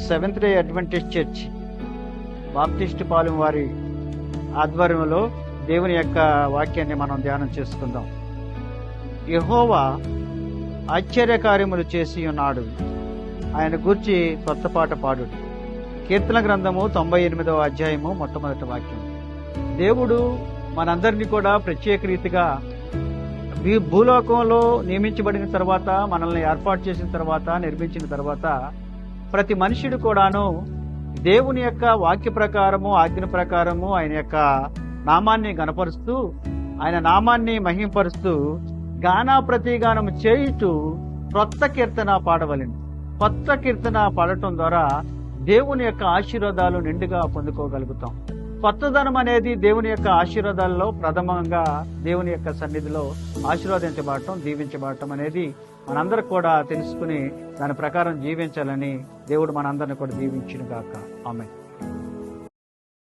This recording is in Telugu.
Seventh day Adventist church Baptist Palem వారి ఆధ్వర్యంలో దేవుని యొక్క వాక్యాన్ని మనం ధ్యానం చేసుకుందాం. యెహోవా ఆశ్చర్యకార్యములు చేసి ఉన్నాడు, ఆయన గూర్చి కొత్త పాట పాడుడి. కీర్తన గ్రంథము 98వ అధ్యాయము మొట్టమొదటి వాక్యం. దేవుడు మనందరినీ కూడా ప్రత్యేక రీతిగా భూలోకంలో నియమించబడిన తర్వాత, మనల్ని ఏర్పాటు చేసిన తర్వాత, నిర్మించిన తర్వాత ప్రతి మనుషుడు కూడాను దేవుని యొక్క వాక్య ప్రకారము, ఆజ్ఞ ప్రకారము ఆయన యొక్క నామాన్ని గణపరుస్తూ, ఆయన నామాన్ని మహింపరుస్తూ గానా ప్రతిగానం చేయుచు కొత్త కీర్తన పాడవలెను. కొత్త కీర్తన పాడటం ద్వారా దేవుని యొక్క ఆశీర్వాదాలు నిండుగా పొందుకోగలుగుతాం. కొత్తదనం అనేది దేవుని యొక్క ఆశీర్వాదాల్లో ప్రథమంగా దేవుని యొక్క సన్నిధిలో ఆశీర్వదించబడటం, దీవించబడటం అనేది మనందరూ కూడా తెలుసుకుని దాని ప్రకారం జీవించాలని దేవుడు మనందరిని కూడా దీవించును గాక. ఆమేన్.